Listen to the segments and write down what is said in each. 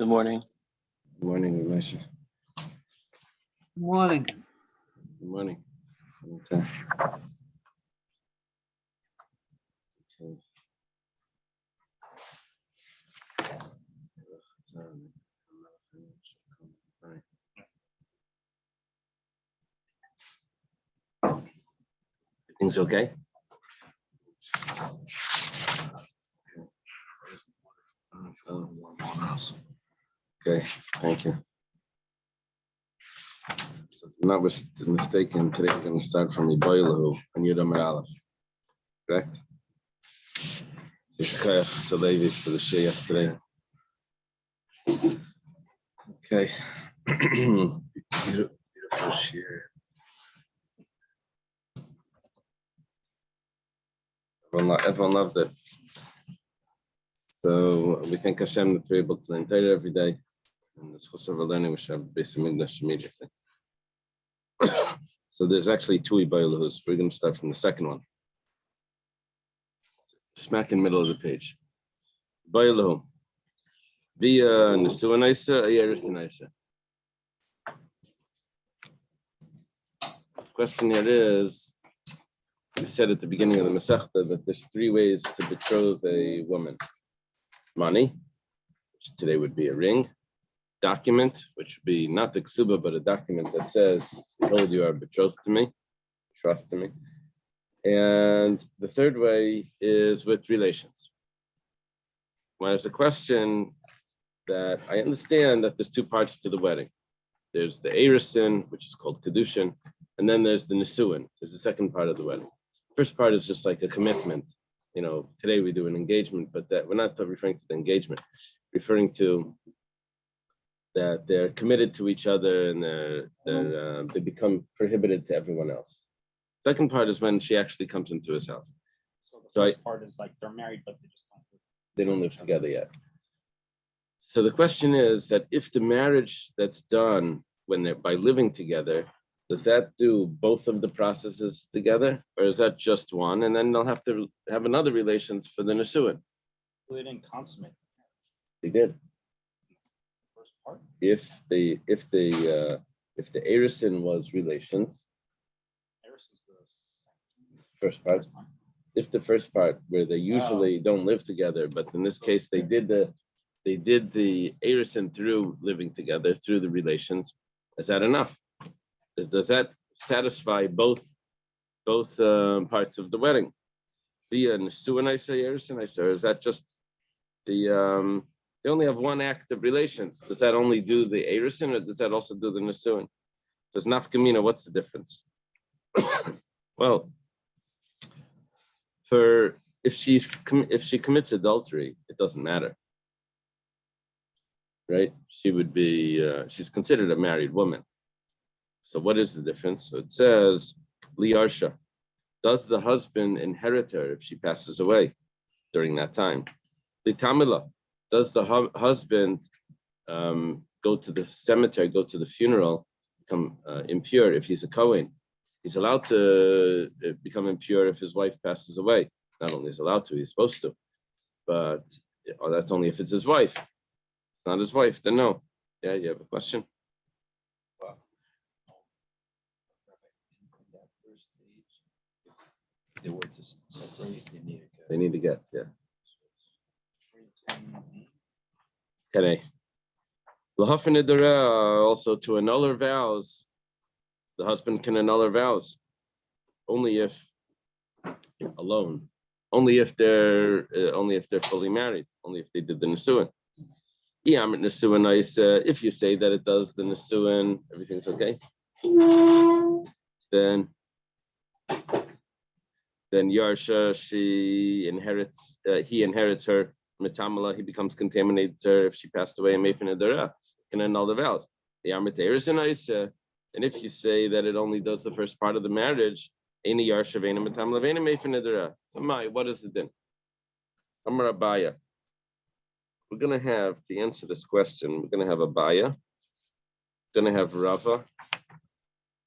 Good morning. Good morning, Elisha. Good morning. Good morning. Okay. Things okay? Okay, thank you. So if I'm not mistaken, today we're going to start from Iboilahu and Yudam Aleph. Correct? To Levi for the share yesterday. Okay. Beautiful share. Everyone loved it. So we thank Hashem that we're able to learn Torah every day. And it's also we're learning we should have Beis Hamikdash immediately. So there's actually two Iboilahus. We're going to start from the second one. Smack in the middle of the page. Iboilahu. Via Nesuanaisa, Ayerusanaisa. Question here is, we said at the beginning of the Masechta that there's three ways to betroth a woman. Money, which today would be a ring. Document, which would be not the ksuba, but a document that says, behold, you are betrothed to me, trust to me. And the third way is with relations. Well, there's a question that I understand that there's two parts to the wedding. There's the Eirisin, which is called Kiddushin, and then there's the Nisuin. There's the second part of the wedding. First part is just like a commitment. You know, today we do an engagement, but that we're not referring to the engagement, referring to that they're committed to each other and they become prohibited to everyone else. Second part is when she actually comes into his house. So the first part is like they're married, but they don't live together yet. So the question is that if the marriage that's done when they're by living together, does that do both of the processes together, or is that just one? And then they'll have to have another relations for the Nisuin. They didn't consummate. They did. First part. If the Eirisin was relations, first part. If the first part where they usually don't live together, but in this case they did the Eirisin through living together through the relations, is that enough? Does that satisfy both parts of the wedding? Via Nisuin I say Eirisin I say, or is that just the they only have one act of relations? Does that only do the Eirisin, or does that also do the Nisuin? Does nafkamina, what's the difference? Well, if she commits adultery, it doesn't matter, right? She would be she's considered a married woman. So what is the difference? So it says liyarsha. Does the husband inherit her if she passes away during that time? Litamila. Does the husband go to the cemetery, go to the funeral, become impure if he's a Kohen? He's allowed to become impure if his wife passes away. Not only is allowed to, he's supposed to. But that's only if it's his wife. If it's not his wife, then no. Yeah, you have a question? Wow. In that first stage, if they were to separate, they need to get, yeah. 10a. Also to annul her vows. The husband can annul her vows only if alone, only if they're fully married, only if they did the Nisuin. If you say that it does the Nisuin, everything's okay. Then Yarsha, he inherits her. Metamala, he becomes contaminated to her if she passed away and can annul the vows. And if you say that it only does the first part of the marriage, so what is the din? Amar Abaya. We're going to have, to answer this question, we're going to have Abaya, we're going to have Rava,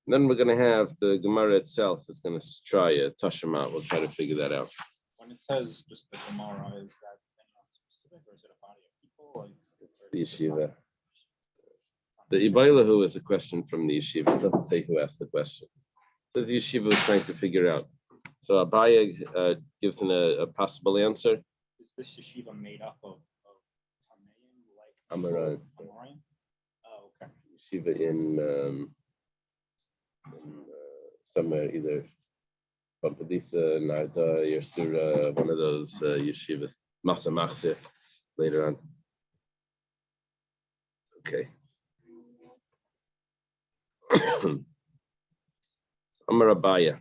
and then we're going to have the Gemara itself. It's going to try to touch them out. We'll try to figure that out. When it says just the Gemara, is that anyone specific, or is it a body of people? The yeshiva. The Ibailahu is a question from the yeshiva. It doesn't say who asked the question. So the yeshiva was trying to figure out. So Abaya gives a possible answer. Is this yeshiva made up of Tanaim, like Amoraim. Amoraim? Oh, okay. Yeshiva in somewhere either Pampadisa, Narda, Yersura, one of those yeshivas. Masa Machse later on. Okay. Amar Abaya.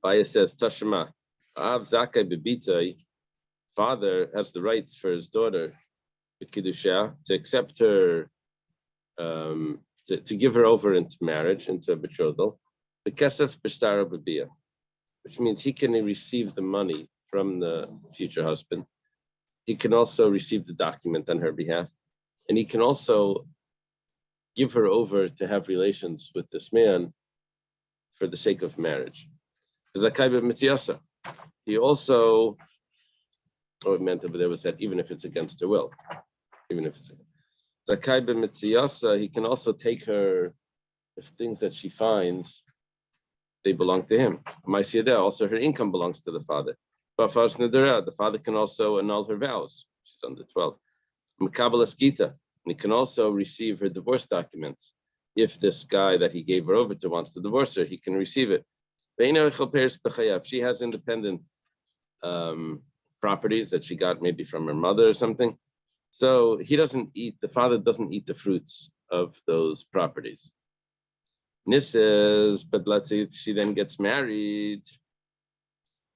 Abaya says, Tashma, Av Zakai Bebita, father has the rights for his daughter, Kiddusha, to accept her, to give her over into marriage, into a betrothal, the Kesef B'Shtara B'Bia, which means he can receive the money from the future husband. He can also receive the document on her behalf, and he can also give her over to have relations with this man for the sake of marriage. He also, it meant over there was that even if it's against her will, even if it's Zakai b'Mitziyasa, he can also take her, if things that she finds, they belong to him. Also her income belongs to the father. The father can also annul her vows. She's under 12. And he can also receive her divorce documents. If this guy that he gave her over to wants to divorce her, he can receive it. If she has independent properties that she got maybe from her mother or something, so the father doesn't eat the fruits of those properties. Nisses, but let's say she then gets married.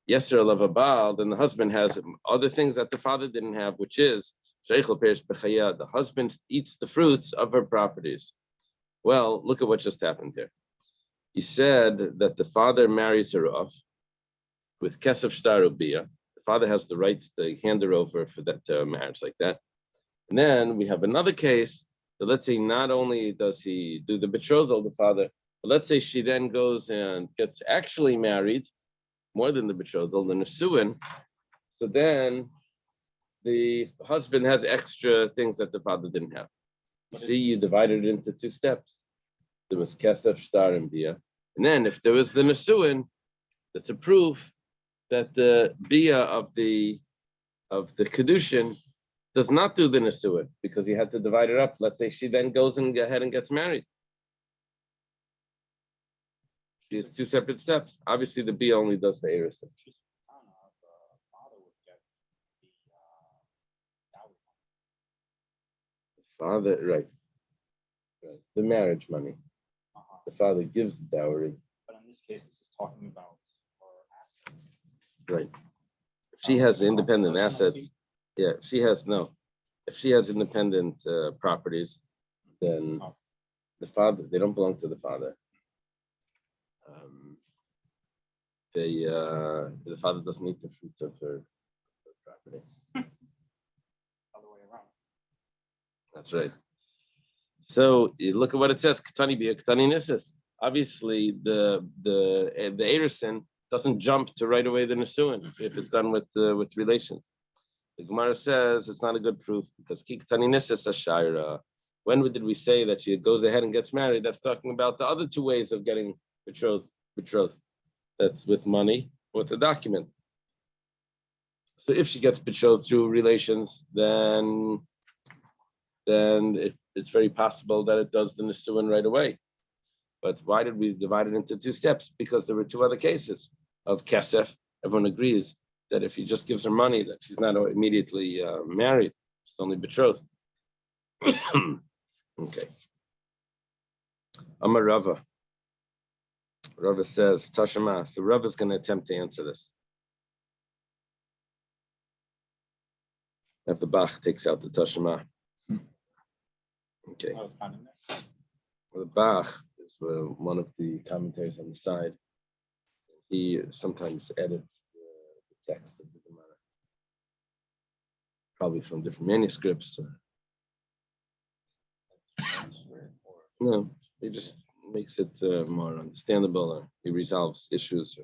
Yesser Lavabal, then the husband has other things that the father didn't have, which is the husband eats the fruits of her properties. Well, look at what just happened here. He said that the father marries her off with Kesef Shtarubia. The father has the rights to hand her over for that marriage like that. And then we have another case. So let's say not only does he do the betrothal, the father, but let's say she then goes and gets actually married, more than the betrothal, the Nesuin. So then the husband has extra things that the father didn't have. You see, you divided it into two steps. There was Kesef, Shtar, and Bia. And then if there was the Nesuin, that's a proof that the Bia of the Kiddushin does not do the Nesuin, because you had to divide it up. Let's say she then goes and ahead and gets married. These two separate steps. Obviously, the Bia only does the Eris. Father, right. The marriage money. The father gives the dowry. But in this case, this is talking about her assets. Right. If she has independent assets, if she has independent properties, then the father, they don't belong to the father. The father doesn't eat the fruits of her property. Other way around. That's right. So you look at what it says, Ketani Bia, Ketani Nissus. Obviously, the Erison doesn't jump to right away the Nesuin if it's done with relations. The Gemara says it's not a good proof because Ketani Nissus Ashaira. When did we say that she goes ahead and gets married? That's talking about the other two ways of getting betrothed. That's with money, with a document. So if she gets betrothed through relations, then it's very possible that it does the Nesuin right away. But why did we divide it into two steps? Because there were two other cases of Kesef. Everyone agrees that if he just gives her money, that she's not immediately married, she's only betrothed. Okay. Amar Rava. Rava says, Tashema. So Rava is going to attempt to answer this. If the Bach takes out the Tashema. Okay. Oh, it's not in there. The Bach is one of the commentaries on the side. He sometimes edits the text of the Gemara, probably from different manuscripts. No, he just makes it more understandable, or he resolves issues.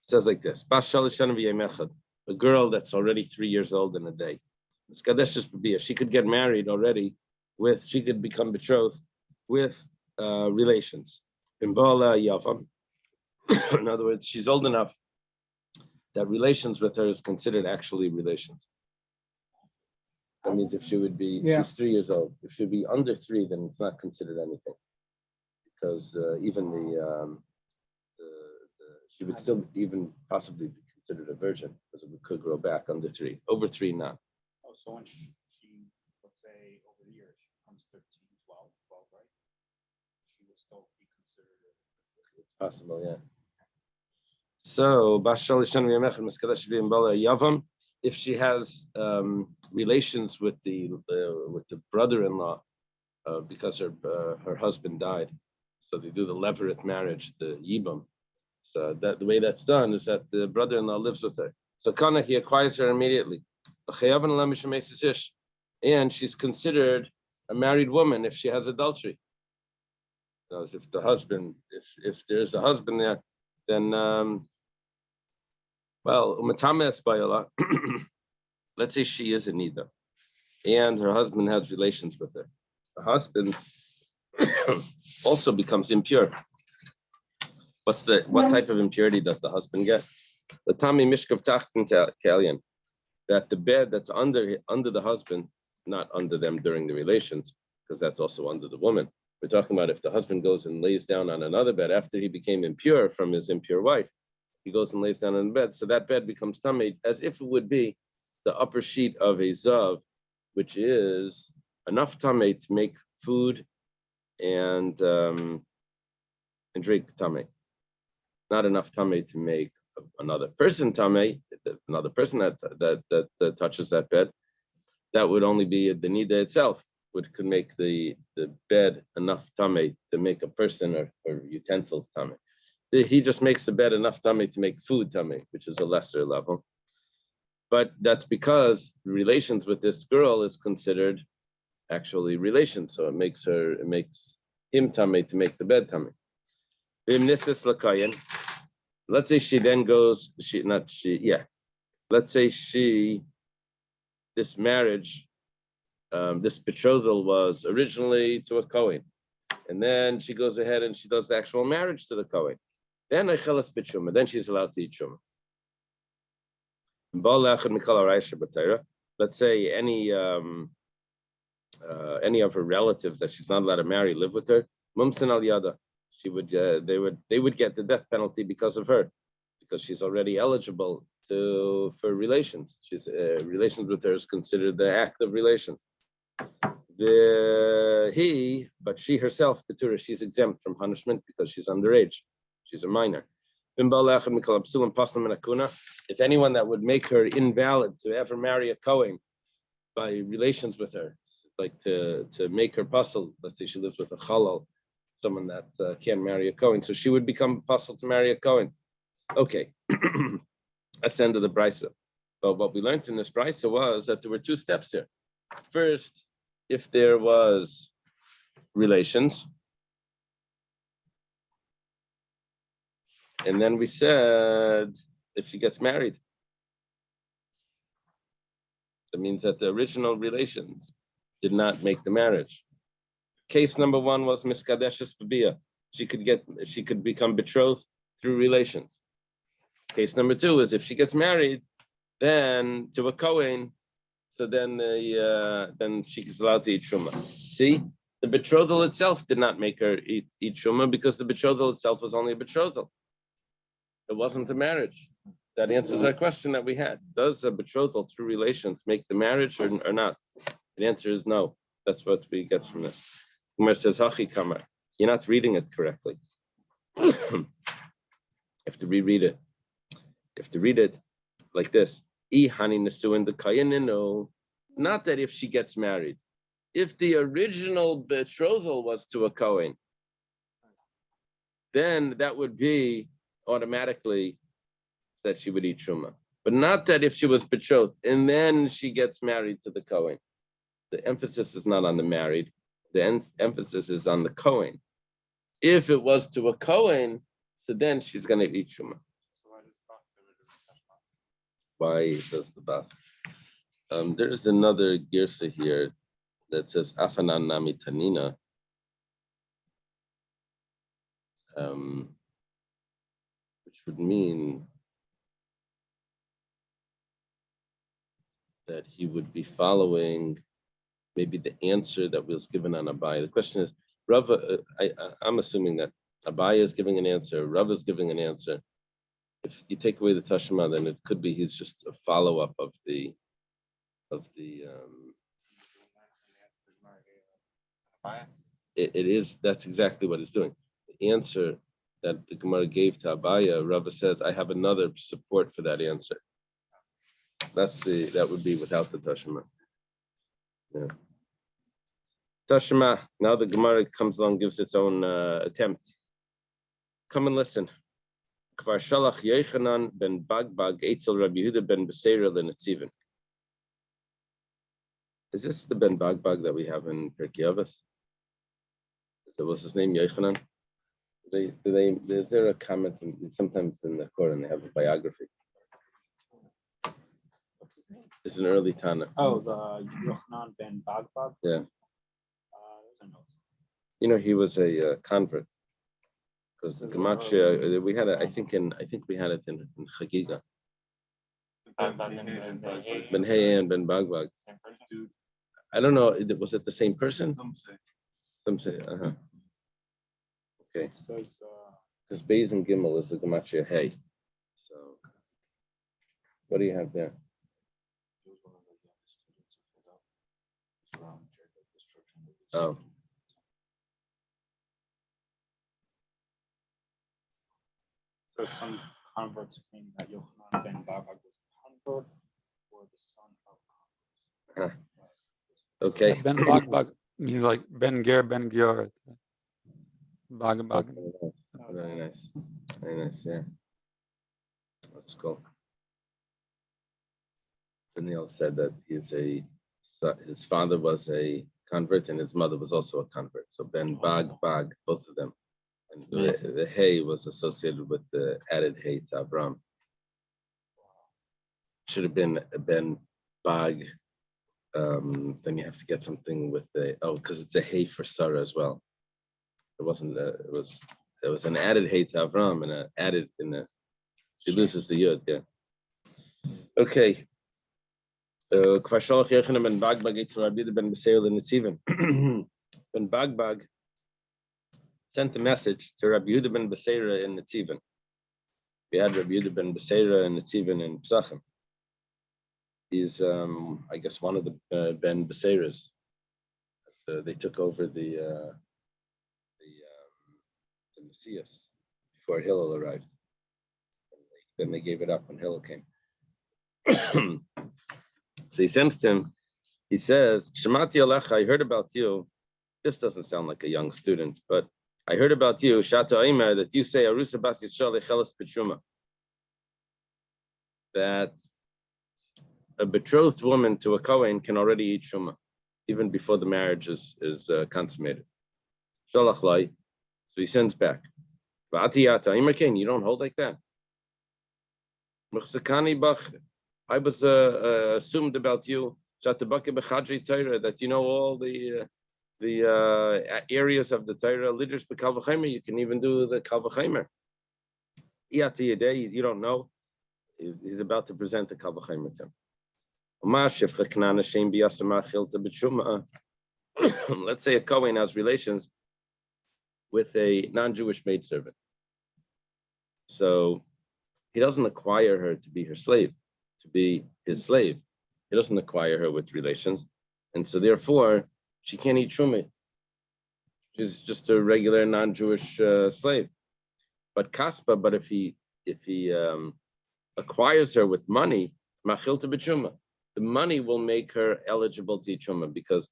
says like this: a girl that's already 3 years old in a day. She could get married already she could become betrothed with relations. In other words, she's old enough that relations with her is considered actually relations. That means if she would be, she's 3 years old. If she'd be under 3, then it's not considered anything, because even she would still even possibly be considered a virgin, because it could grow back under 3. Over 3, not. Oh, so when she, let's say over the years, she becomes 13, 12, right? She would still be considered Possible, yeah. So, if she has relations with the brother-in-law, because her husband died, so they do the levirate marriage, the yibam. So that the way that's done is that the brother-in-law lives with her. So Kana, he acquires her immediately, and she's considered a married woman if she has adultery. Because if the husband, if there's a husband there, then let's say she is a nida, and her husband has relations with her. The husband also becomes impure. What type of impurity does the husband get? The tami mishkav tachtin kalyan, that the bed that's under the husband, not under them during the relations, because that's also under the woman. We're talking about if the husband goes and lays down on another bed after he became impure from his impure wife, he goes and lays down on the bed. So that bed becomes tamei, as if it would be the upper sheet of a zav, which is enough tamei to make food and drink tamei. Not enough tamei to make another person tamei, another person that touches that bed. That would only be the nida itself, which could make the bed enough tamei to make a person or utensils tamei. He just makes the bed enough tamei to make food tamei, which is a lesser level. But that's because relations with this girl is considered actually relations. So it makes him tamei to make the bed tamei. Let's say she then goes, let's say this marriage, this betrothal was originally to a Kohen, and then she goes ahead and she does the actual marriage to the Kohen. Then she's allowed to eat Shuma. Let's say any of her relatives that she's not allowed to marry live with her. Mumsin al yada, they would get the death penalty because of her, because she's already eligible for relations. She's relations with her is considered the act of relations. But she herself, she's exempt from punishment because she's underage. She's a minor. If anyone that would make her invalid to ever marry a Kohen by relations with her, like to make her puzzle, let's say she lives with a chalal, someone that can't marry a Kohen, so she would become puzzle to marry a Kohen. Okay, that's the end of the brisa. But what we learned in this brisa was that there were 2 steps here. First, if there was relations, and then we said if she gets married, that means that the original relations did not make the marriage. Case number 1 was miskadeshes babia. She could become betrothed through relations. Case number 2 is if she gets married, then to a Kohen, so then she's allowed to eat Shuma. See, the betrothal itself did not make her eat Shuma because the betrothal itself was only a betrothal. It wasn't a marriage. That answers our question that we had. Does a betrothal through relations make the marriage or not? The answer is no. That's what we get from this. Umar says, Hachi Kamar, you're not reading it correctly. You have to reread it. You have to read it like this. Not that if she gets married. If the original betrothal was to a Kohen, then that would be automatically that she would eat Truma. But not that if she was betrothed and then she gets married to the Kohen. The emphasis is not on the married. The emphasis is on the Kohen. If it was to a Kohen, so then she's going to eat Truma. So why does Daf why does the Baf? There's another girsa here that says Afanan Nami Tanina. Which would mean that he would be following maybe the answer that was given on Abai. The question is, Rav, I'm assuming that Abai is giving an answer, Rav is giving an answer. If you take away the Tashma, then it could be he's just a follow-up of the it is, that's exactly what he's doing. The answer that the Gemara gave to Abaya, Rava says, I have another support for that answer. That would be without the Tashma. Yeah. Tashma, now the Gemara comes along, gives its own attempt. Come and listen. Kvar Shalach Yechanan ben Bagbag Eitzel Rabbi Yehuda ben Beseira Lenetzivan. Is this the ben Bagbag that we have in Pirkei Avos? What's his name? Yechanan? Is there a comment sometimes in the Quran they have a biography? It's an early Tana. Oh, the Yochanan ben Bagbag. Yeah. He was a convert because the Gematria we had it. I think we had it in Chagiga. Ben Hey and Ben Bagbag. I don't know. Was it the same person? Some say. Okay. Because Beis and Gimel is the Gematria Hey. So, what do you have there? Oh. So some converts claim that Yochanan ben Bagbag was a convert or the son of converts. Okay. Ben Bagbag means like Ben Ger, Ben Gior. Bagbag. Very nice. Very nice, yeah. Let's go. Daniel said that his father was a convert and his mother was also a convert. So Ben Bagbag, both of them. And the hay was associated with the added hay to Avram. Should have been Ben Bag. Then you have to get something with because it's a hay for Sarah as well. It wasn't. It was an added hay to Avram and added in the. She loses the yud. Yeah. Okay. Ben Bagbag sent a message to Rabbi Yehuda ben Beseira in Netzivan. We had Rabbi Yehuda ben Beseira in Netzivan in Pesachim. He's, I guess, one of the ben Beseiras. They took over the Messias before Hillel arrived. Then they gave it up when Hillel came. So he sends to him. He says, "Shemati Alecha, I heard about you." This doesn't sound like a young student, but I heard about you, Shata Aimer, that you say Arusa Bas Yisrael Echelas B'Truma, that a betrothed woman to a Kohen can already eat Truma, even before the marriage is consummated. Shalach Lai, so he sends back. V'atiyata Aimer Kain, you don't hold like that. Muchsakani Bach, I was assumed about you, Shatabaka B'Chadri Torah, that you know all the areas of the Torah, Lidrus B'Kal V'Chaimer, you can even do the Kal V'Chaimer. You don't know. He's about to present the Kal V'Chaimer to him. Let's say a Kohen has relations with a non-Jewish maidservant. So he doesn't acquire her to be her slave, to be his slave. He doesn't acquire her with relations. And so therefore, she can't eat truma. She's just a regular non-Jewish slave. But kaspa, but if he acquires her with money, machilta b'truma, the money will make her eligible to eat truma, because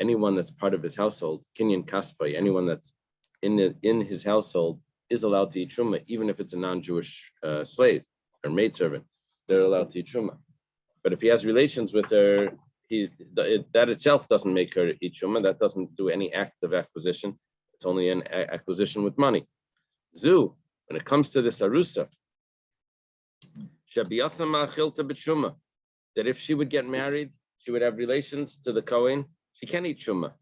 anyone that's part of his household, kinyan kaspa, anyone that's in his household is allowed to eat truma, even if it's a non-Jewish slave or maidservant. They're allowed to eat truma. But if he has relations with her, that itself doesn't make her eat truma. That doesn't do any act of acquisition. It's only an acquisition with money. Zu, when it comes to this arusa, that if she would get married, she would have relations to the Kohen, she can't eat Truma.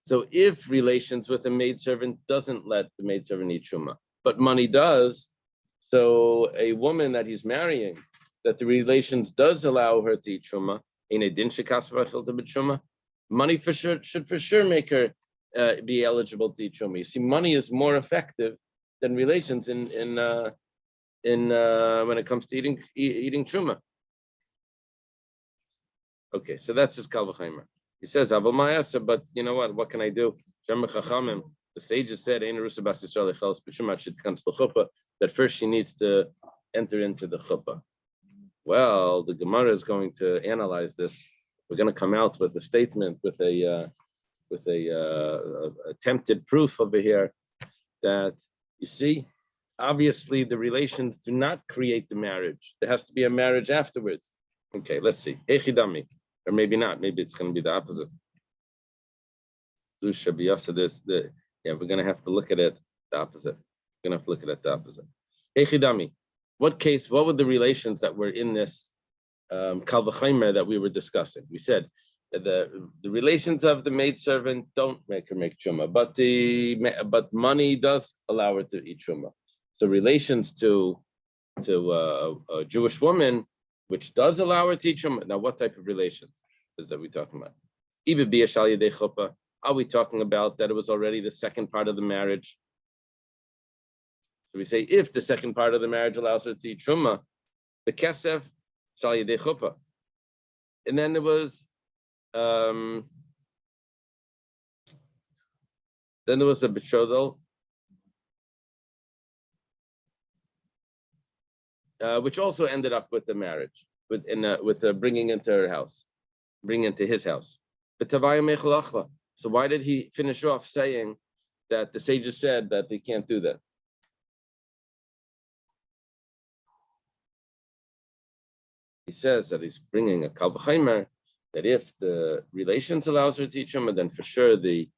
So if relations with a maidservant doesn't let the maidservant eat Truma, but money does, so a woman that he's marrying, that the relations does allow her to eat Truma, in a din shekasva chilta b'Truma, money for sure should for sure make her be eligible to eat Truma. You see, money is more effective than relations in when it comes to eating Truma. Okay, so that's his Kal V'Chaimer. He says, "Aval ma'asa," but you know what? What can I do? The sages said, that first she needs to enter into the chuppah. Well, the Gemara is going to analyze this. We're going to come out with a statement, with a attempted proof over here that, you see, obviously the relations do not create the marriage. There has to be a marriage afterwards. Okay, let's see. Echidami. Or maybe not. Maybe it's going to be the opposite. We're going to have to look at it the opposite. We're going to have to look at it the opposite. Echidami. What case, what were the relations that were in this Kal V'Chaimer that we were discussing? We said that the relations of the maidservant don't make her make Truma, but money does allow her to eat Truma. So relations to a Jewish woman, which does allow her to eat Truma. Now, what type of relations is that we talking about? Are we talking about that it was already the second part of the marriage? So we say if the second part of the marriage allows her to eat Truma, the kesef shal yedei chuppah. And then there was a betrothal, which also ended up with the marriage, with bringing into her house, bringing into his house. So why did he finish off saying that the sages said that they can't do that? He says that he's bringing a Kal V'Chaimer, that if the relations allows her to eat Truma, then for sure the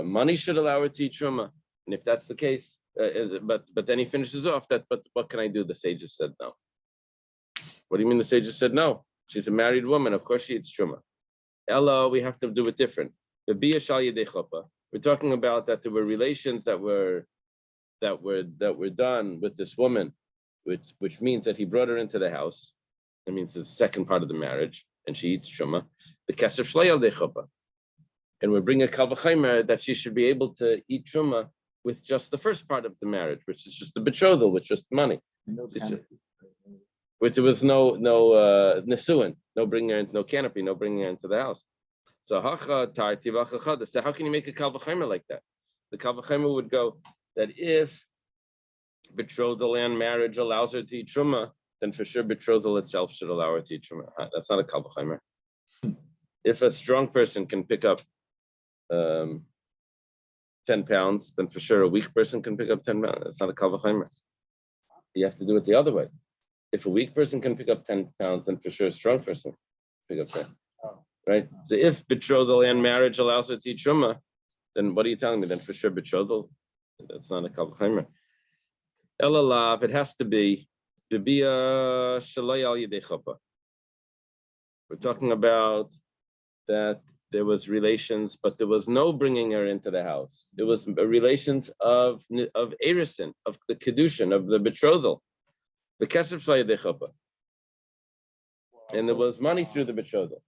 money should allow her to eat Truma. And if that's the case, but then he finishes off that, but what can I do? The sages said no. What do you mean the sages said no? She's a married woman, of course she eats Truma. Ella, we have to do it different. The Bia Shal Yedei Chuppah. We're talking about that there were relations that were done with this woman, which means that he brought her into the house. That means the second part of the marriage, and she eats Truma. The Kesef Shlei Yedei Chuppah. And we bring a Kal V'Chaimer that she should be able to eat Truma with just the first part of the marriage, which is just the betrothal, with just money. Which there was no nesuin, no bringing her into, no canopy, no bringing her into the house. So how can you make a Kal V'Chaimer like that? The Kal V'Chaimer would go that if betrothal and marriage allows her to eat Truma, then for sure betrothal itself should allow her to eat Truma. That's not a Kal V'Chaimer. If a strong person can pick up 10 pounds, then for sure a weak person can pick up 10 pounds. That's not a Kal V'Chaimer. You have to do it the other way. If a weak person can pick up 10 pounds, then for sure a strong person can pick up 10. Right? So if betrothal and marriage allows her to eat Truma, then what are you telling me? Then for sure betrothal, that's not a Kal V'Chaimer. Elalav, it has to be Bibia Shalai Al Yedei Chuppah. We're talking about that there was relations, but there was no bringing her into the house. There was relations of Erisin, of the Kiddushin, of the betrothal. The Kesef Shalai Yedei Chuppah. And there was money through the betrothal.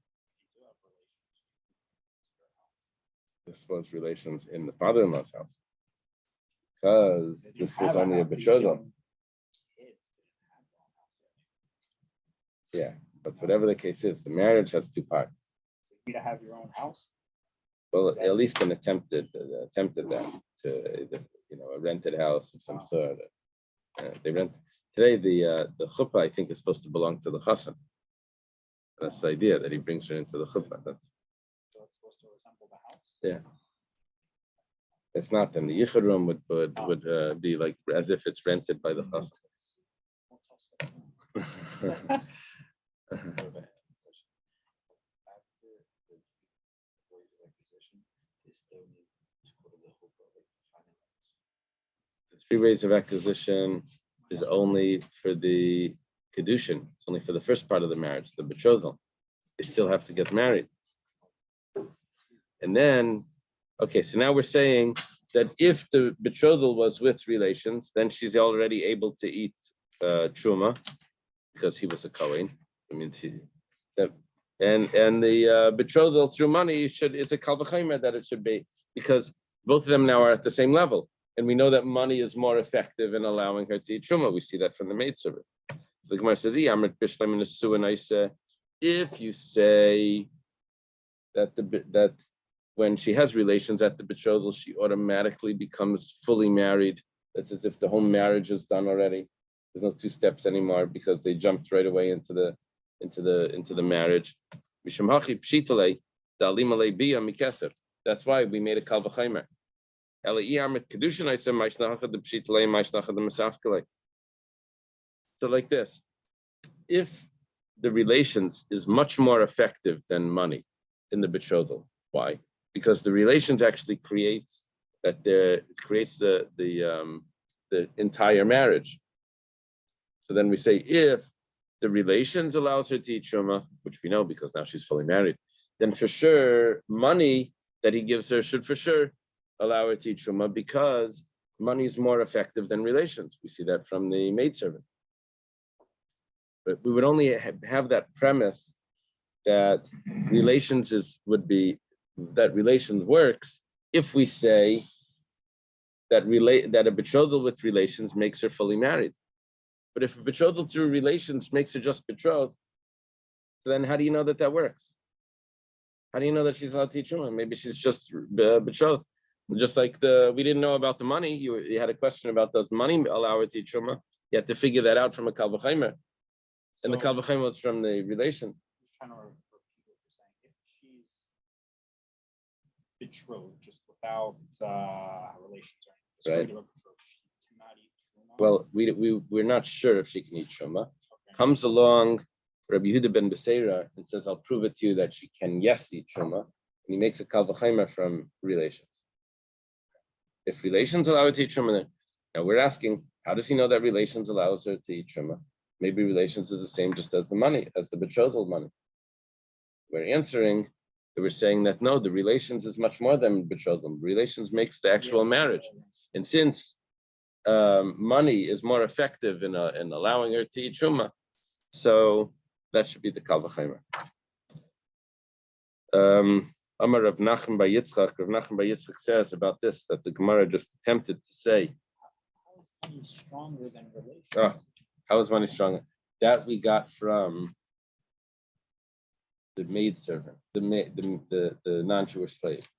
This was relations in the father-in-law's house, because this was only a betrothal. Yeah, but whatever the case is, the marriage has two parts. You to have your own house. Well, at least an attempted that to a rented house of some sort. They rent today. The chuppah, I think, is supposed to belong to the chassan. That's the idea, that he brings her into the chuppah. So it's supposed to resemble the house. Yeah. If not, then the yichud room would be like as if it's rented by the chassan. The 3 ways of acquisition is only for the Kiddushin. It's only for the first part of the marriage, the betrothal. They still have to get married. And then, okay, so now we're saying that if the betrothal was with relations, then she's already able to eat truma because he was a Kohen. It means and the betrothal through money is a kal v'chomer that it should be, because both of them now are at the same level, and we know that money is more effective in allowing her to eat truma. We see that from the maidservant. So the Gemara says, if you say that when she has relations at the betrothal, she automatically becomes fully married. That's as if the whole marriage is done already. There's no two steps anymore because they jumped right away into the marriage. That's why we made a kal v'chomer. So like this, if the relations is much more effective than money in the betrothal, why? Because the relations actually creates the entire marriage. So then we say, if the relations allows her to eat truma, which we know because now she's fully married, then for sure money that he gives her should for sure allow her to eat truma, because money is more effective than relations. We see that from the maidservant. But we would only have that premise that relations works if we say that a betrothal with relations makes her fully married. But if a betrothal through relations makes her just betrothed, then how do you know that works? How do you know that she's allowed to eat truma? Maybe she's just betrothed. Just like we didn't know about the money. You had a question about, does money allow her to eat truma? You had to figure that out from a kal v'chomer. And the kal v'chomer was from the relation. I'm trying to repeat what you're saying. If she's betrothed, just without relations or anything, just Right. regular betrothed, she cannot eat truma. Well, we're not sure if she can eat truma. Okay. Comes along Rabbi Yehuda ben Beseira and says, I'll prove it to you that she can yes eat truma. And he makes a kal v'chomer from relations. If relations allow her to eat truma, then now we're asking, how does he know that relations allows her to eat truma? Maybe relations is the same just as the money, as the betrothal money. We're answering that we're saying that no, the relations is much more than betrothal. Relations makes the actual marriage. And since money is more effective in allowing her to eat truma, so that should be the kal v'chomer. Amar Rav Nachman bar Yitzchak. Rav Nachman bar Yitzchak says about this that the Gemara just attempted to say. How is money stronger than relations? Oh, how is money stronger? That we got from the maidservant, the non-Jewish slave.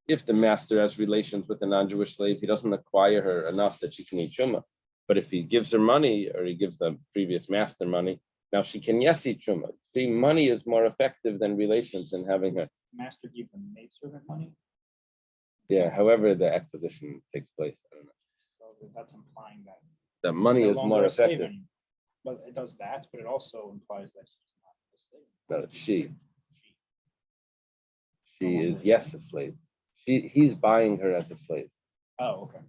If the master has relations with the non-Jewish slave, he doesn't acquire her enough that she can eat truma. But if he gives her money, or he gives the previous master money, now she can yes eat truma. See, money is more effective than relations in having her. Master give the maidservant money, Yeah, however the acquisition takes place, I don't know. so that's implying that The money he's no is longer more a slave effective. anymore. But it does that, but it also implies that he's not a slave. No, it's she. She. She is yes a slave. He's buying her as a slave. Oh, okay.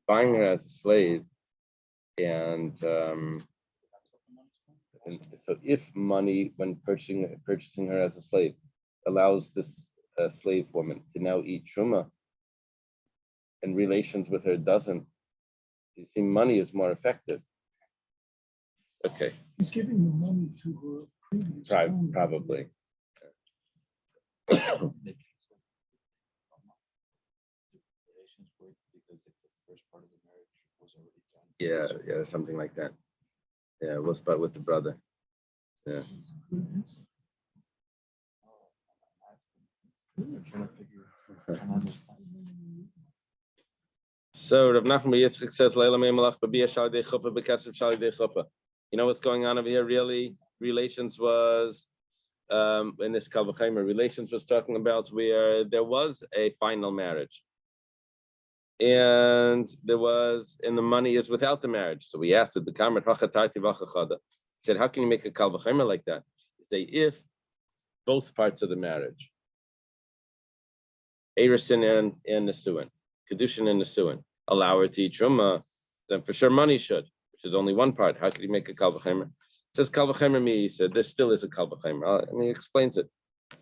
Buying her as a slave, and That's what the money's for? and so if money, when purchasing her as a slave, allows this slave woman to now eat truma, and relations with her doesn't, you see, money is more effective. Okay, He's giving the money to her previous owner. probably. Relations work because the first part of the marriage was already done. Yeah, something like that. Yeah, it was but with the brother. Yeah. I'm trying to understand. So Rav Nachman bar Yitzchak says, "Leila mei malach b'bia shalidei chuppah b'kesef shalidei chuppah." You know what's going on over here? Really, relations was in this kal v'chomer. Relations was talking about where there was a final marriage, and the money is without the marriage. So we asked the kamer hachatati v'chachada. He said, "How can you make a kal v'chomer like that?" You say if both parts of the marriage, Erisin and Nesuin, Kiddushin and Nesuin, allow her to eat truma, then for sure money should. which is only one part. How could he make a kal v'chemer? It says kal v'chemer mi. He said this still is a kal v'chemer. And he explains it.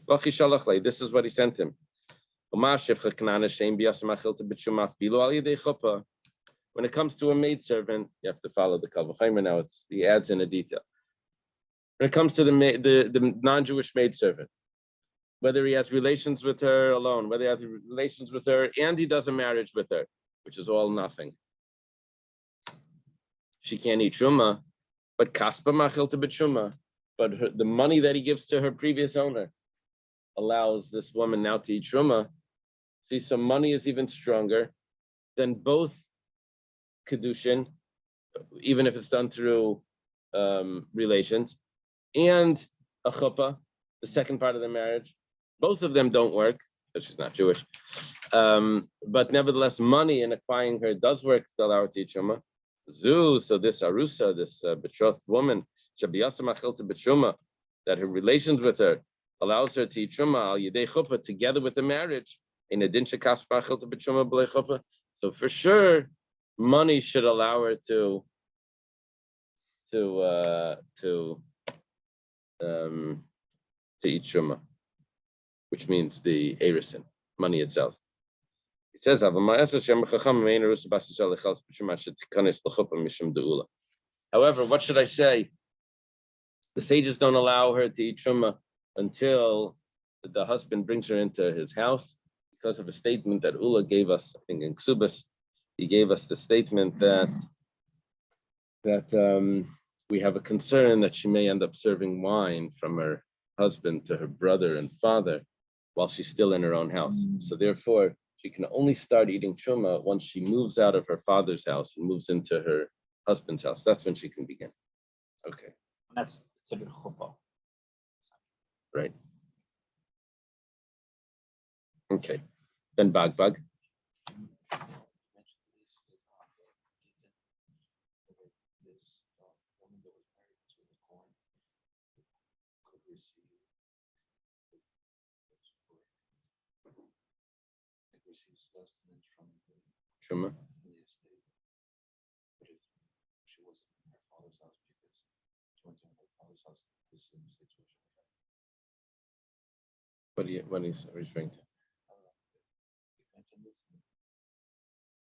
This is what he sent him. When it comes to a maidservant, you have to follow the kal v'chemer now. He adds in a detail. When it comes to the non-Jewish maidservant, whether he has relations with her alone, whether he has relations with her and he does a marriage with her, which is all nothing. She can't eat truma, but kaspa machil to b'truma. But the money that he gives to her previous owner allows this woman now to eat truma. See, so money is even stronger than both Kiddushin, even if it's done through relations, and a chuppah, the second part of the marriage. Both of them don't work, because she's not Jewish. But nevertheless, money in acquiring her does work to allow her to eat truma. So this arusa, this betrothed woman, that her relations with her allows her to eat truma al yedei chuppah together with the marriage. In addition, so for sure, money should allow her to eat truma, which means the erisin, money itself. It says, however, what should I say? The sages don't allow her to eat truma until the husband brings her into his house, because of a statement that Ula gave us, I think in Ksubas. He gave us the statement that we have a concern that she may end up serving wine from her husband to her brother and father while she's still in her own house. So therefore, she can only start eating truma once she moves out of her father's house and moves into her husband's house. That's when she can begin. Okay. That's considered chuppah. Right. Okay. Then bagbag. Receives sustenance from the Truma. estate, but if she wasn't in her father's house because she went to her father's house, this is the situation. What are you referring to? You mentioned this.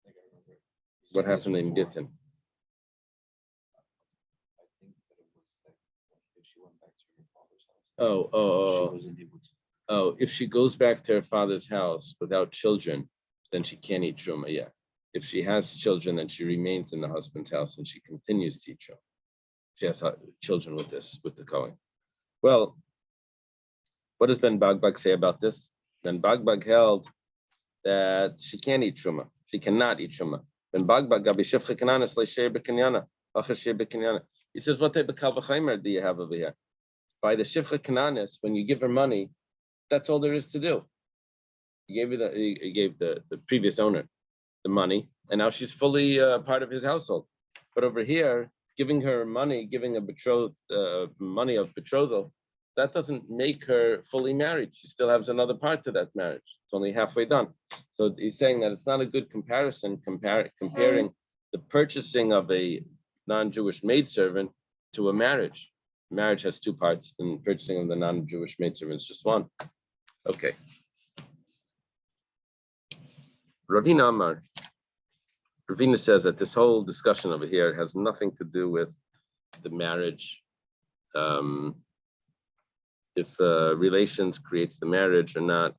I think I remember. What happened in Gittin? I think that it was like if she went back to her father's house. Oh. She wasn't able to. Oh, if she goes back to her father's house without children, then she can't eat truma. Yeah. If she has children, then she remains in the husband's house and she continues to eat truma. She has children with the Kohen. Well, what does Ben Bagbag say about this? Ben Bagbag held that she can't eat truma. She cannot eat truma. Ben Bagbag gabi shefcha kananis leisher b'kinyana, achasher b'kinyana. He says, what type of kal v'chaimer do you have over here? By the shefcha kananis, when you give her money, that's all there is to do. He gave the previous owner the money, and now she's fully part of his household. But over here, giving her money, giving a betrothed money of betrothal, that doesn't make her fully married. She still has another part to that marriage. It's only halfway done. So he's saying that it's not a good comparison comparing the purchasing of a non-Jewish maidservant to a marriage. Marriage has two parts, and purchasing of the non-Jewish maidservant is just one. Okay. Ravina Amar. Ravina says that this whole discussion over here has nothing to do with the marriage. If relations creates the marriage or not.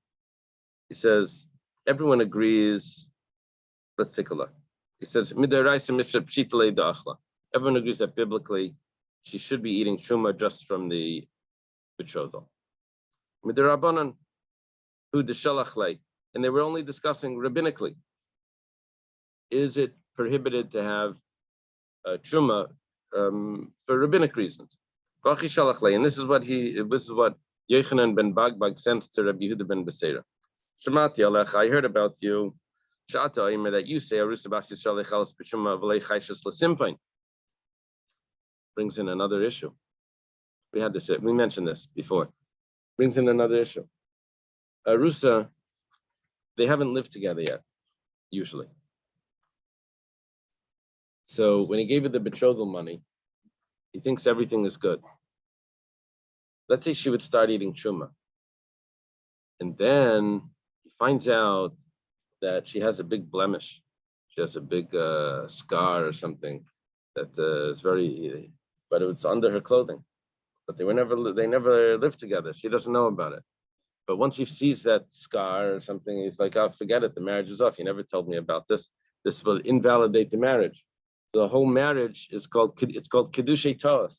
He says everyone agrees. Let's take a look. He says everyone agrees that biblically she should be eating truma just from the betrothal. Midirabanan, who the shalachle, and they were only discussing rabbinically. Is it prohibited to have truma for rabbinic reasons? And this is what Yochanan ben Bagbag sends to Rabbi Yehuda ben Beseira. Shemati alech, I heard about you. Shata Omer, that you say Arusa Bas Yisrael Echalas B'Truma V'Lei Chayshes L'Simpain. Brings in another issue. We mentioned this before. Brings in another issue. Arusa, they haven't lived together yet, usually. So when he gave her the betrothal money, he thinks everything is good. Let's say she would start eating truma. And then he finds out that she has a big blemish. She has a big scar or something that is very, but it's under her clothing. But they never lived together. So he doesn't know about it. But once he sees that scar or something, he's like, oh, forget it. The marriage is off. You never told me about this. This will invalidate the marriage. So the whole marriage is called Kiddushin Daf,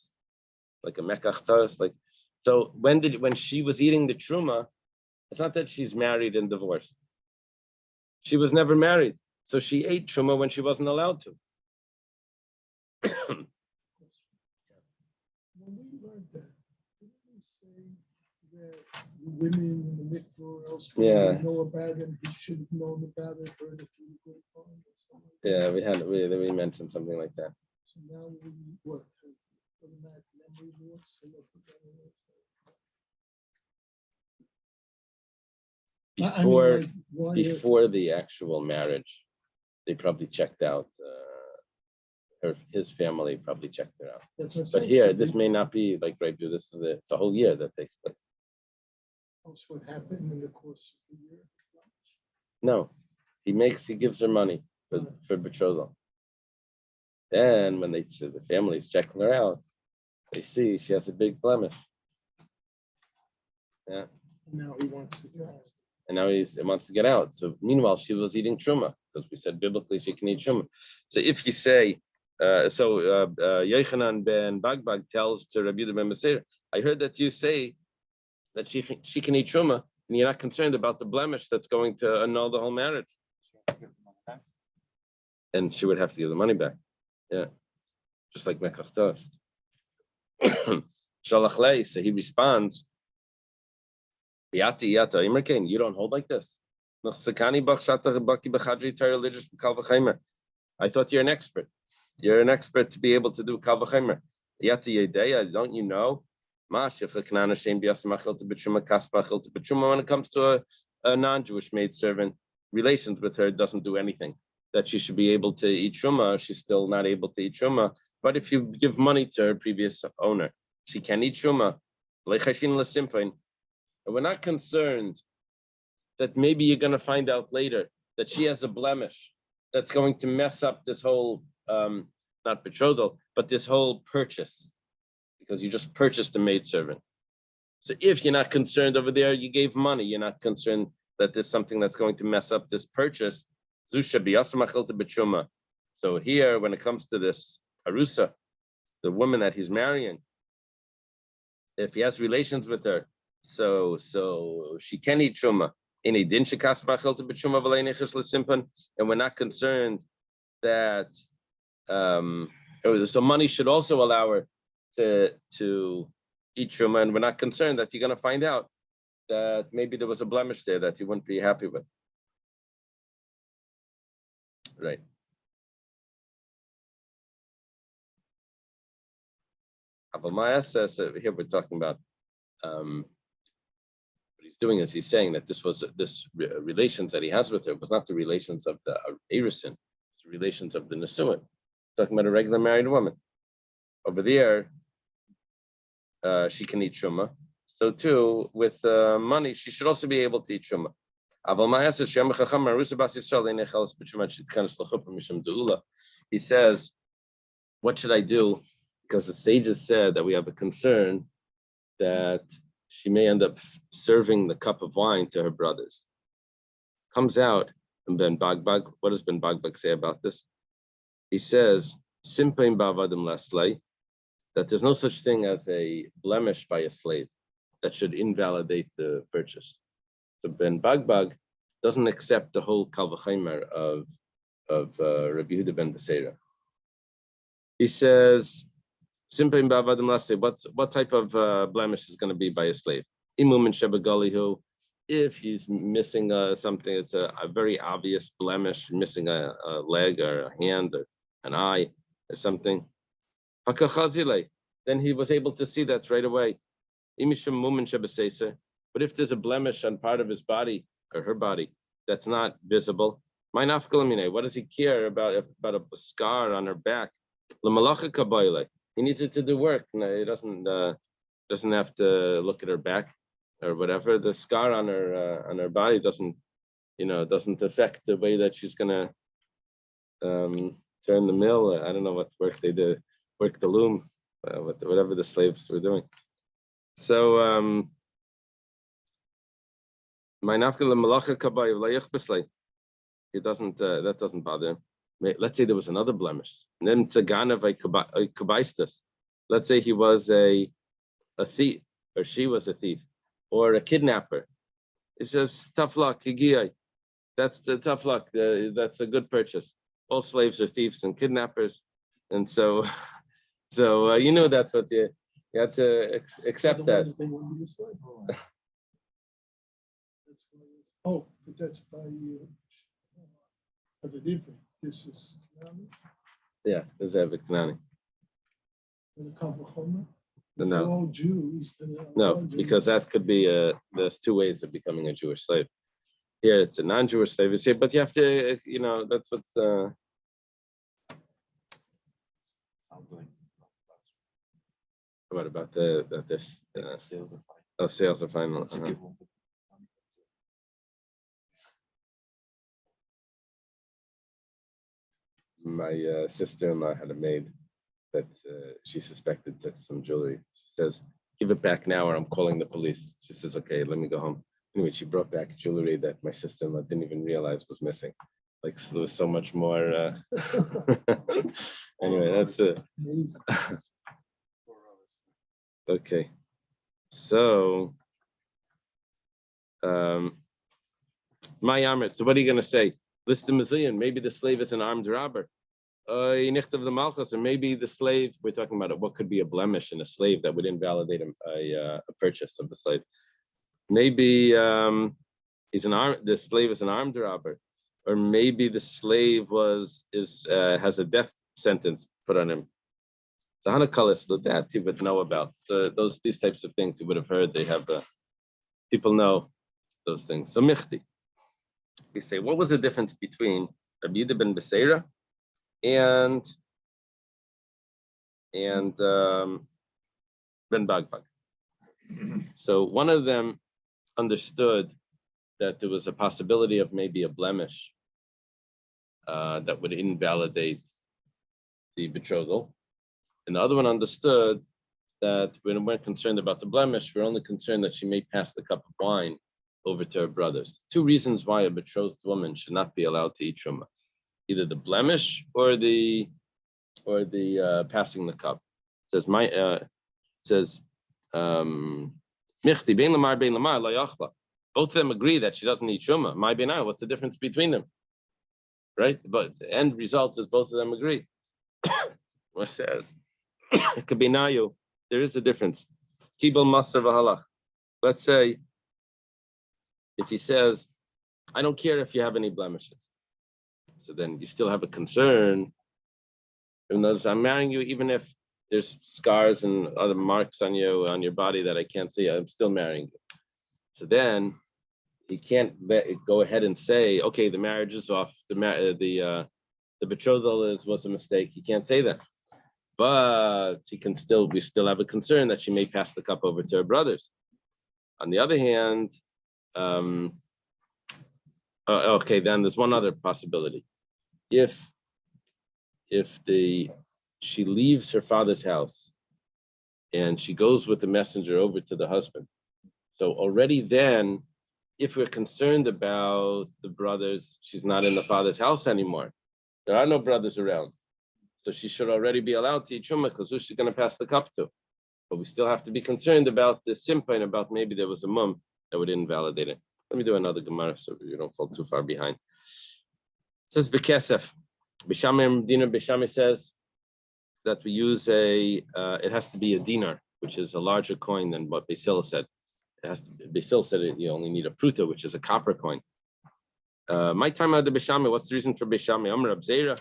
like a mekach Taos. Like, so when she was eating the truma, it's not that she's married and divorced. She was never married. So she ate truma when she wasn't allowed to. When we read that, didn't we say that the women in the mikvah or elsewhere Yeah. know about it, he should have known about it, heard it through the grapevine or something? Yeah, we mentioned something like that. So now we, what, automatic memory loss? So what the hell is that? I mean, Before like, why before the actual marriage, they probably checked out. His family probably checked her out. that's what I'm But saying. here, So this may not be like right. It's a whole year that takes place. that's what happened in the course of the year. No, he gives her money for betrothal. Then when the family's checking her out, they see she has a big blemish. Yeah. Now he wants to go. And now he wants to get out. So meanwhile, she was eating truma because we said biblically she can eat truma. So if you say, Yochanan ben Bagbag tells to Rabbi Yehuda ben Meseir, I heard that you say that she can eat truma, and you're not concerned about the blemish that's going to annul the whole marriage. And she would have to give the money back. Yeah, just like Mekach Taos. Shalach lei, so he responds, Yata, Imerkain, you don't hold like this. I thought you're an expert. You're an expert to be able to do kal v'chemer. Yata yedeya, don't you know? When it comes to a non-Jewish maidservant, relations with her doesn't do anything. That she should be able to eat truma, she's still not able to eat truma. But if you give money to her previous owner, she can eat truma. And we're not concerned that maybe you're going to find out later that she has a blemish that's going to mess up this whole, not betrothal, but this whole purchase, because you just purchased a maidservant. So if you're not concerned over there, you gave money, you're not concerned that there's something that's going to mess up this purchase. So here, when it comes to this Arusa, the woman that he's marrying, if he has relations with her, so she can eat truma. And we're not concerned that so money should also allow her to eat truma, and we're not concerned that you're going to find out that maybe there was a blemish there that you wouldn't be happy with. Right. Abamaya says here we're talking about what he's doing is he's saying that this relations that he has with her was not the relations of the Erisin, it's the relations of the Nesuin. Talking about a regular married woman. Over there, she can eat truma. So too, with money, she should also be able to eat truma. He says, what should I do? Because the sages said that we have a concern that she may end up serving the cup of wine to her brothers. Comes out, and Ben Bagbag, what does Ben Bagbag say about this? He says, Simpein bavadim laslay, that there's no such thing as a blemish by a slave that should invalidate the purchase. So Ben Bagbag doesn't accept the whole kal v'chemer of Rabbi Yehuda ben Beseira. He says, Simpein bavadim laslay, what type of blemish is going to be by a slave? Imumin shebagalihu, if he's missing something, it's a very obvious blemish, missing a leg or a hand or an eye or something. Then he was able to see that right away. But if there's a blemish on part of his body or her body that's not visible, My nafkalamine, what does he care about a scar on her back? L'malacha kabayla. He needs her to do work. No, he doesn't have to look at her back or whatever. The scar on her body doesn't affect the way that she's gonna turn the mill. I don't know what work they do, work the loom, whatever the slaves were doing. So my nafkal malacha kabay layich. It doesn't. That doesn't bother him. Let's say there was another blemish. Then tzagana v'kabaistas. Let's say he was a thief, or she was a thief, or a kidnapper. It says tough luck, higiyai. That's the tough luck. That's a good purchase. All slaves are thieves and kidnappers, and so that's what you have to accept that. Otherwise, they won't be a slave. Oh, but that's by the different. This is Yeah, is that Kanani? the Kavachomer. No. All Jews. No, because that could be there's two ways of becoming a Jewish slave. Here it's a non-Jewish slave. You say, but you have to, that's what's. Sounds like What about that this sales are fine. oh, sales are final. Once you give one, My sister-in-law had a maid that she suspected took some jewelry. She says, "Give it back now, or I'm calling the police." She says, "Okay, let me go home." Anyway, she brought back jewelry that my sister-in-law didn't even realize was missing. Like, so there was so much more. Anyway, that's it. Amazing. Okay, so my Amrit. So what are you going to say? List the Mizuyan. Maybe the slave is an armed robber. Nicht of the Malchus, or maybe the slave. We're talking about what could be a blemish in a slave that would invalidate a purchase of the slave. Maybe the slave is an armed robber, or maybe the slave has a death sentence put on him. So Hanakalis, that he would know about these types of things. He would have heard. They have people know those things. So Michti, we say, what was the difference between Rabbi Yehuda ben Beseira and Ben Bagbag? So one of them understood that there was a possibility of maybe a blemish that would invalidate the betrothal. And the other one understood that when we're concerned about the blemish, we're only concerned that she may pass the cup of wine over to her brothers. Two reasons why a betrothed woman should not be allowed to eat truma: either the blemish or the passing the cup. It says Michti bein lamar la yachla. Both of them agree that she doesn't eat truma. My benai, what's the difference between them? Right? But the end result is both of them agree. What says? It could be nayu. There is a difference. Kibel maser v'halach. Let's say if he says, "I don't care if you have any blemishes," so then you still have a concern. In other words, I'm marrying you even if there's scars and other marks on your body that I can't see. I'm still marrying you. So then he can't go ahead and say, "Okay, the marriage is off. The betrothal was a mistake." He can't say that. But we still have a concern that she may pass the cup over to her brothers. On the other hand, okay, then there's one other possibility. If she leaves her father's house and she goes with the messenger over to the husband, so already then, if we're concerned about the brothers, she's not in the father's house anymore. There are no brothers around. So she should already be allowed to eat truma because who's she going to pass the cup to? But we still have to be concerned about the simpa and about maybe there was a mum that would invalidate it. Let me do another Gemara so you don't fall too far behind. It says Bekesef. Bishami says that we use it has to be a dinar, which is a larger coin than what Basil said. Basil said you only need a pruta, which is a copper coin. My time out the Bishami, what's the reason for Bishami? Amr Abzeira.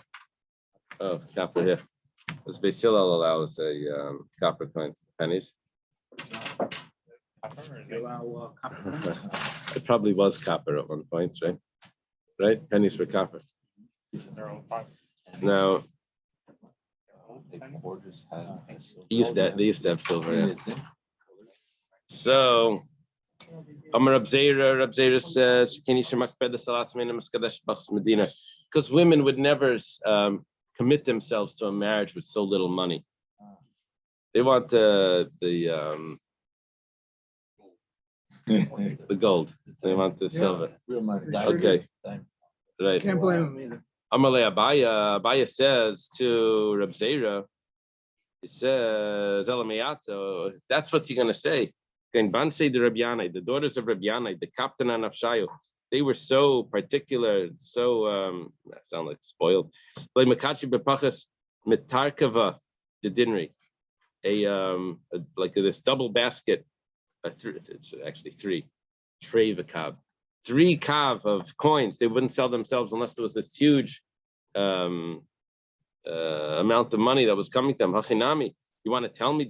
Oh, copper here. This Basil allows a copper coins, pennies. It probably was copper at one point, right? right? Pennies for copper. They're all five. Now, They quarters had. they used to have silver. Yeah. So, Amar Rab Zera says, because women would never commit themselves to a marriage with so little money. They want the gold. They want the silver. Real money. Okay. Right. Can't blame him either. Amalei Abaya says to Rab Zera, he says, Elamiyato, that's what you're going to say. The daughters of Rabbi Yanai, the captain and Nafshayo, they were so particular, so that sound like spoiled. Like Makachi Bepachas Mitarkava the Dinri, like this double basket, it's actually three, Trey Vakav, 3 kav of coins. They wouldn't sell themselves unless there was this huge amount of money that was coming to them. Hachinami, you want to tell me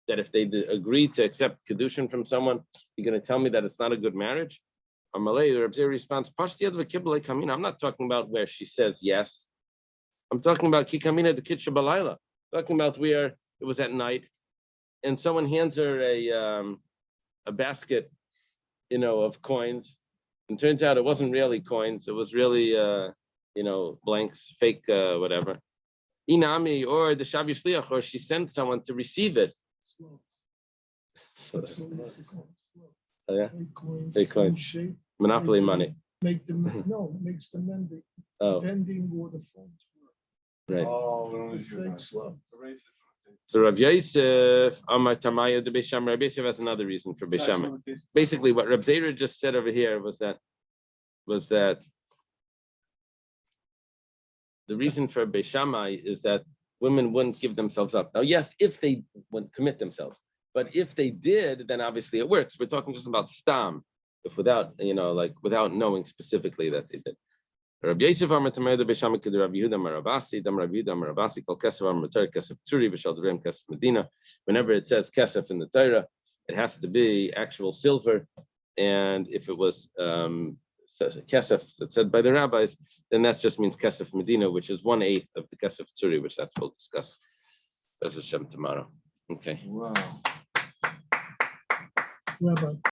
that if they agree to accept Kiddushin from someone, you're going to tell me that it's not a good marriage? Amalei, the Rebbe responds, I'm not talking about where she says yes. I'm talking about Kikamina the Kitcha Balayla. Talking about where it was at night and someone hands her a basket, of coins. And turns out it wasn't really coins. It was really, blanks, fake, whatever. Inami or the Shavi Shliach, or she sent someone to receive it. Oh, yeah? Fake coins. Monopoly money. Makes them ending. Oh, Vending or the phones right. fake slugs. So Rav Yosef, Amar Tamaya de Beisham, Rav Yosef has another reason for Beisham. Basically, what Rav Zera just said over here was that the reason for Beishamai is that women wouldn't give themselves up. Now, yes, if they wouldn't commit themselves, but if they did, then obviously it works. We're talking just about stam, if without knowing specifically that they did. Rabbi Yosef Amar Tamei de Beishamai kid Rabbi Yehuda Marabasi, Dam Rabbi Yehuda Marabasi called Kesef Amar Torah Kesef Turi V'Shal Devarim Kesef Medina. Whenever it says Kesef in the Torah, it has to be actual silver, and if it was Kesef that's said by the rabbis, then that just means Kesef Medina, which is 1/8 of the Kesef Tzuri, which that's we'll discuss. That's Hashem tomorrow. Okay. Wow. Rabbi.